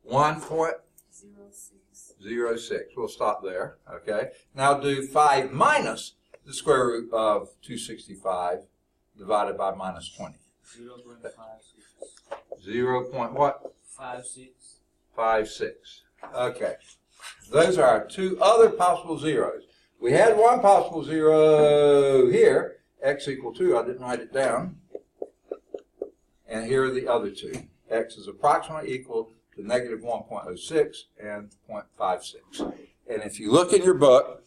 1.06. We'll stop there. Okay. Now do 5 minus the square root of 265 divided by minus 20. 0. What? 56. Okay. Those are our 2 other possible zeros. We had one possible zero here, x equal 2. I didn't write it down. And here are the other 2. X is approximately equal to negative 1.06 and 0.56. And if you look in your book,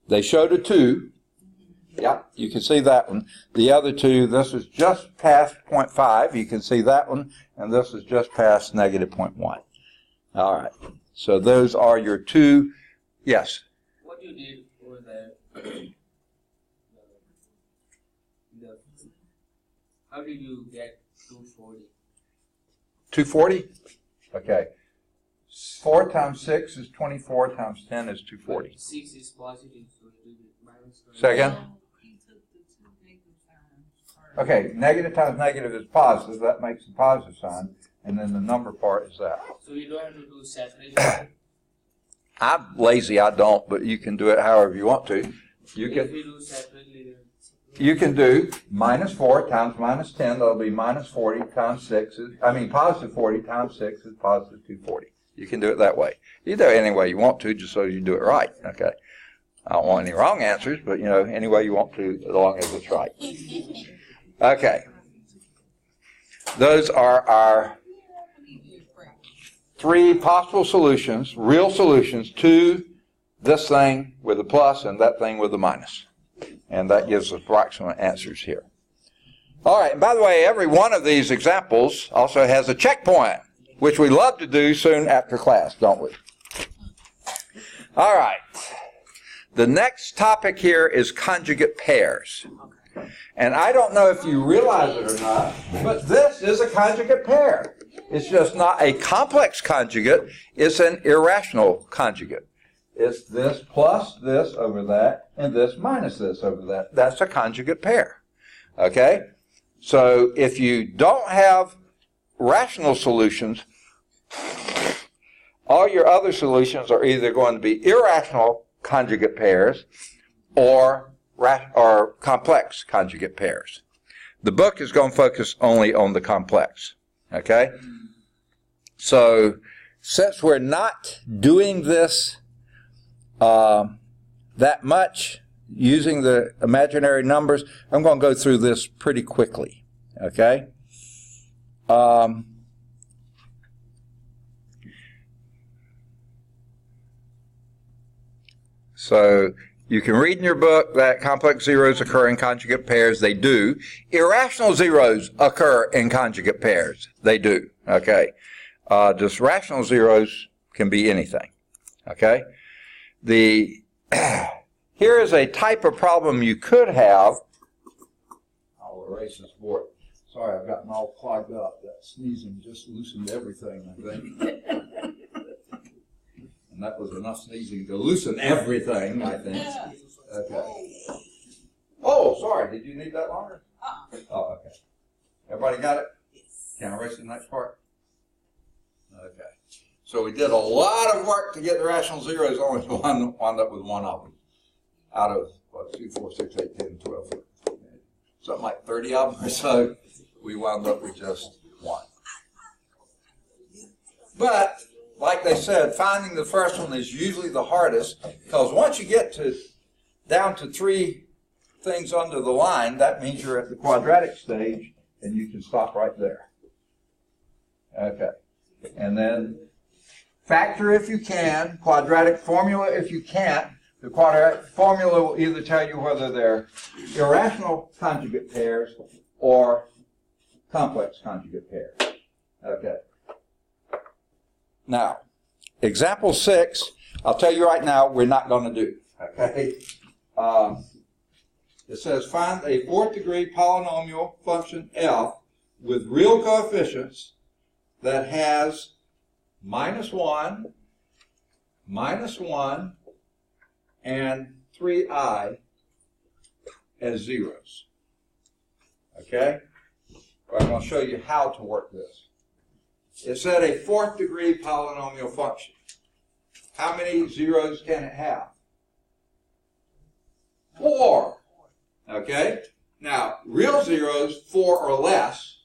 they showed a 2. Yeah, you can see that one. The other 2, this is just past 0.5. You can see that one. And this is just past negative 0.1. All right. So those are your 2. Yes? What you did for how did you get 240? 240? Okay. 4 times 6 is 24 times 10 is 240. 6 is positive, so you did minus 20. Say again? He took the 2 negative signs. Okay, negative times negative is positive. That makes a positive sign. And then the number part is that. So you don't have to do separation. I'm lazy, I don't, but you can do it however you want to. You If can we do separately, do minus 4 times minus 10. That'll be minus 40 times 6. Positive 40 times 6 is positive 240. You can do it that way. You do it any way you want to, just so you do it right. Okay. I don't want any wrong answers, but any way you want to, as long as it's right. Okay. Those are our three possible solutions, real solutions to this thing with a plus and that thing with a minus. And that gives us approximate answers here. All right, and by the way, every one of these examples also has a checkpoint, which we love to do soon after class, don't we? All right. The next topic here is conjugate pairs. And I don't know if you realize it or not, but this is a conjugate pair. It's just not a complex conjugate, it's an irrational conjugate. It's this plus this over that, and this minus this over that. That's a conjugate pair. Okay? So if you don't have rational solutions, all your other solutions are either going to be irrational conjugate pairs or complex conjugate pairs. The book is going to focus only on the complex. Okay? So since we're not doing this that much using the imaginary numbers, I'm going to go through this pretty quickly. Okay? So you can read in your book that complex zeros occur in conjugate pairs. They do. Irrational zeros occur in conjugate pairs. They do. Okay? Just rational zeros can be anything. Okay? Here is a type of problem you could have. I'll erase this board. Sorry, I've gotten all clogged up. That sneezing just loosened everything, I think. And that was enough sneezing to loosen everything, I think. Okay. Oh, sorry. Did you need that longer? Oh, okay. Everybody got it? Can I erase the next part? Okay. So we did a lot of work to get the rational zeros, only wound up with one of them. Out of, 2, 4, 6, 8, 10, 12, something like 30 of them or so, we wound up with just one. But, like they said, finding the first one is usually the hardest, because once you get down to 3 things under the line, that means you're at the quadratic stage, and you can stop right there. Okay. And then factor if you can, quadratic formula if you can't. The quadratic formula will either tell you whether they're irrational conjugate pairs or complex conjugate pairs. Okay. Now, example 6, I'll tell you right now, we're not going to do. Okay. It says find a 4th degree polynomial function f with real coefficients that has -1, -1, and 3i as zeros. Okay? I'm going to show you how to work this. It said a 4th degree polynomial function. How many zeros can it have? 4. Okay? Now, real zeros, 4 or less.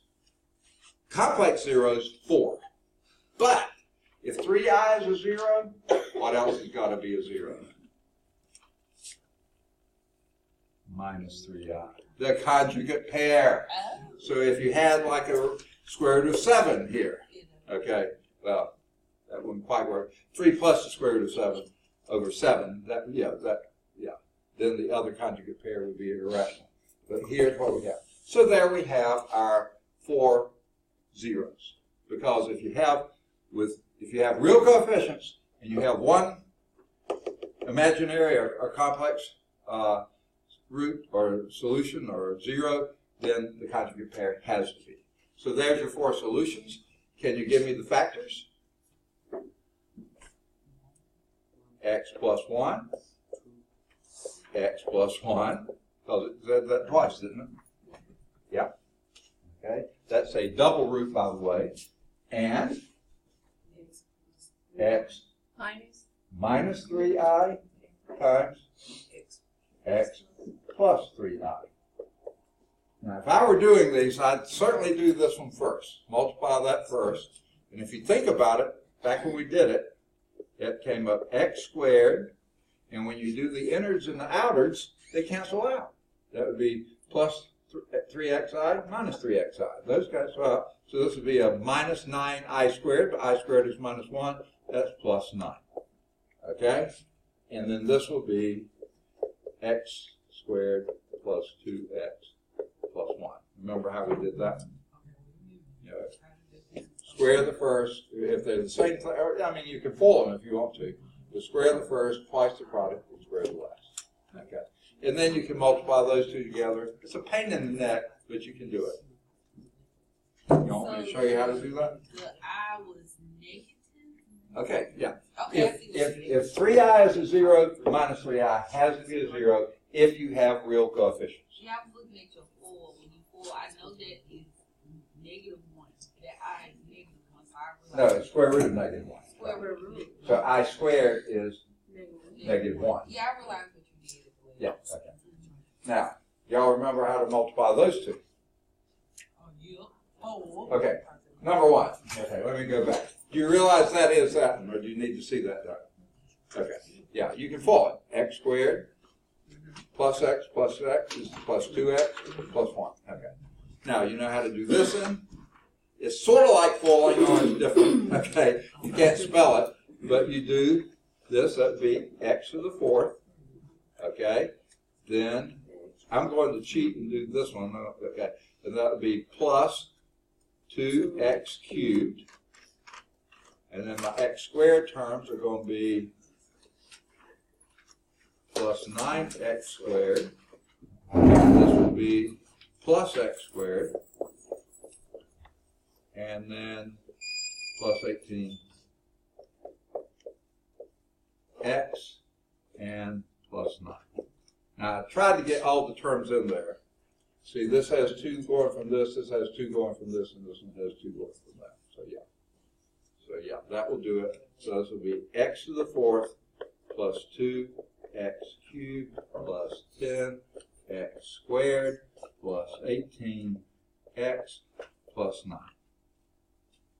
Complex zeros, 4. But if 3i is a 0, what else has got to be a 0? -3i. The conjugate pair. So if you had like a square root of 7 here, okay, well, that wouldn't quite work. 3 plus the square root of 7 over 7, then the other conjugate pair would be irrational. But here's what we have. So there we have our 4 zeros. Because if you have real coefficients and you have one imaginary or complex root or solution or 0, then the conjugate pair has to be. So there's your 4 solutions. Can you give me the factors? X plus 1. X plus 1. Because it said that twice, didn't it? Yeah. Okay. That's a double root, by the way. And x minus 3i times x plus 3i. Now, if I were doing these, I'd certainly do this one first. Multiply that first. And if you think about it, back when we did it, it came up x squared. And when you do the innards and the outwards, they cancel out. That would be plus 3xi minus 3xi. Those guys swap. So this would be a minus 9i squared, but I squared is minus 1. That's plus 9. Okay? And then this will be x squared plus 2x plus 1. Remember how we did that? Yeah. Square the first, if they're the same, I mean, you can fold them if you want to. But square the first, twice the product, and square the last. Okay? And then you can multiply those two together. It's a pain in the neck, but you can do it. You want me to show you how to do that? The I was negative. Okay, yeah. Okay, I see what you mean. If 3i is a 0, minus 3i has to be a 0 if you have real coefficients. Yeah, I was looking at your 4. When you 4, I know that is negative 1. That I is negative 1, so I No, realized. it's square root of negative 1. Square root. So I squared is negative 1. Yeah, I realized what you did. Yeah, okay. Now, y'all remember how to multiply those two? Oh, yeah. Oh. Okay. Number 1. Okay, let me go back. Do you realize that is that one, or do you need to see that done? Okay. Yeah, you can fold it. X squared plus x is plus 2x plus 1. Okay. Now, you know how to do this in? It's sort of like folding, or it's different. Okay. You can't spell it, but you do this. That would be x to the 4th. Okay. Then I'm going to cheat and do this one. Okay. And that would be plus 2x cubed. And then my x squared terms are going to be plus 9x squared. And this would be plus x squared. And then plus 18x and plus 9. Now, I tried to get all the terms in there. See, this has 2 going from this has 2 going from this, and this one has 2 going from that. So, yeah. So, yeah, that will do it. So, this will be x to the 4th plus 2x cubed plus 10x squared plus 18x plus 9.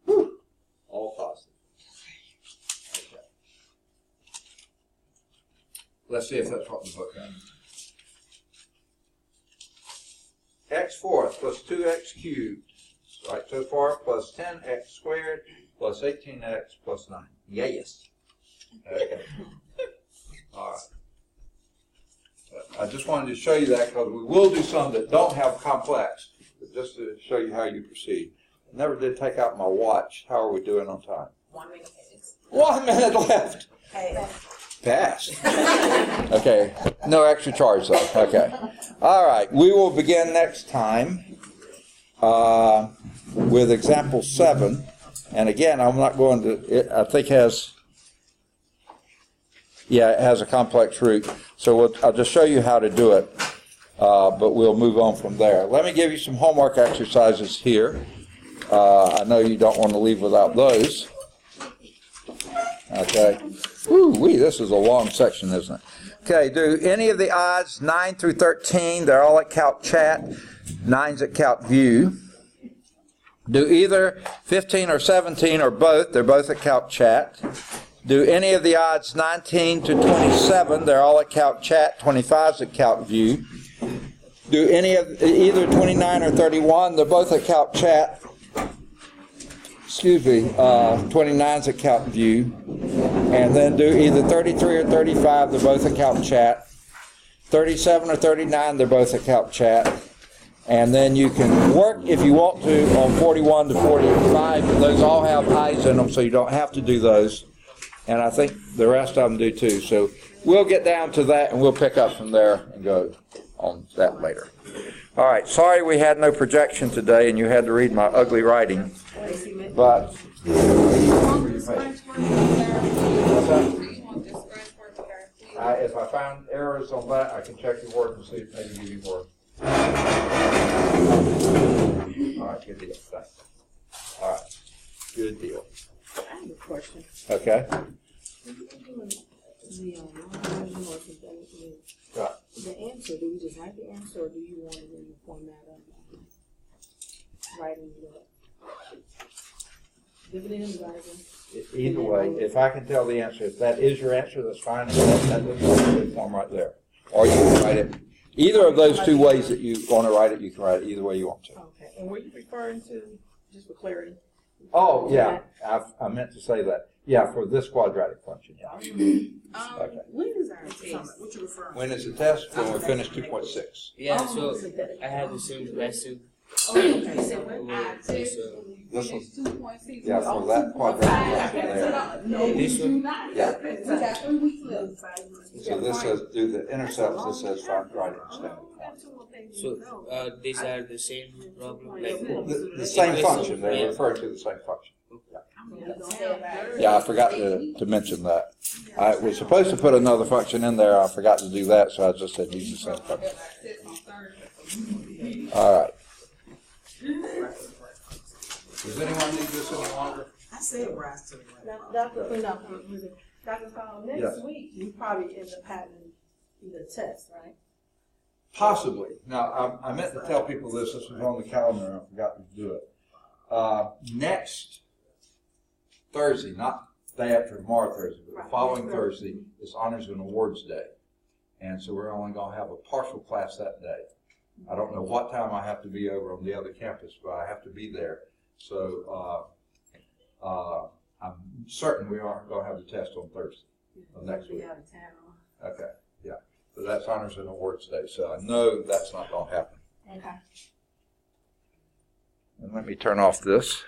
Whew. All positive. Okay. Let's see if that's what the book has. X fourth plus 2x cubed, right, so far, plus 10x squared plus 18x plus 9. Yes. Okay. All right. I just wanted to show you that because we will do some that don't have complex, but just to show you how you proceed. I never did take out my watch. How are we doing on time? 1 minute. 1 minute left. Hey. Pass. Okay. No extra charge though. Okay. All right. We will begin next time with example 7. And again, I'm not going to, I think it has a complex root. So I'll just show you how to do it. But we'll move on from there. Let me give you some homework exercises here. I know you don't want to leave without those. Okay. Woo-wee, this is a long section, isn't it? Okay, do any of the odds 9 through 13, they're all at Calc Chat. 9's at Calc View. Do either 15 or 17 or both, they're both at Calc Chat. Do any of the odds 19 to 27, they're all at Calc Chat. 25's at Calc View. Do any of either 29 or 31, they're both at Calc Chat. 29's at Calc View. And then do either 33 or 35, they're both at Calc Chat. 37 or 39, they're both at Calc Chat. And then you can work, if you want to, on 41 to 45, but those all have I's in them, so you don't have to do those. And I think the rest of them do too. So we'll get down to that, and we'll pick up from there and go on that later. All right, sorry we had no projection today, and you had to read my ugly writing. But if I found errors on that, I can check your work and see if maybe give you more. All right, good deal. Thanks. All right, good deal. I have a question. Okay. Right. The answer, do we just write the answer, or do you want it in the format of writing the dividend rising? Either way, if I can tell the answer, if that is your answer, that's fine. That looks like a good form right there. Or you can write it. Either of those two ways that you want to write it, you can write it either way you want to. Okay, and were you referring to, just for clarity? Oh, yeah, I meant to say that. Yeah, for this quadratic function, yeah. Okay. When is our test? What you referring? When is the test? When we finish 2.6. Yeah, so I had the same question. Oh, okay, so when? This one, 2.6. yeah, for that quadratic function there. This one? Yeah. We got 3 weeks left. So this says do the intercepts, this says find right extent. So these are the same problem? Like, The same function, they refer to the same function. Yeah, I forgot to mention that. I was supposed to put another function in there, I forgot to do that, so I just said use the same function. All right. Does anyone need this any longer? I said rise to the Now, Dr. Fowler, Yes. next week, you probably end up having the test, right? Possibly. Now, I meant to tell people this was on the calendar, and I forgot to do it. Next Thursday, not day after tomorrow Thursday, but the Right. following Thursday is Honors and Awards Day. And so we're only going to have a partial class that day. I don't know what time I have to be over on the other campus, but I have to be there. So I'm certain we aren't going to have the test on Thursday of next week. out of town. Okay, yeah. So that's Honors and Awards Day, so I know that's not going to happen. Okay. And let me turn off this.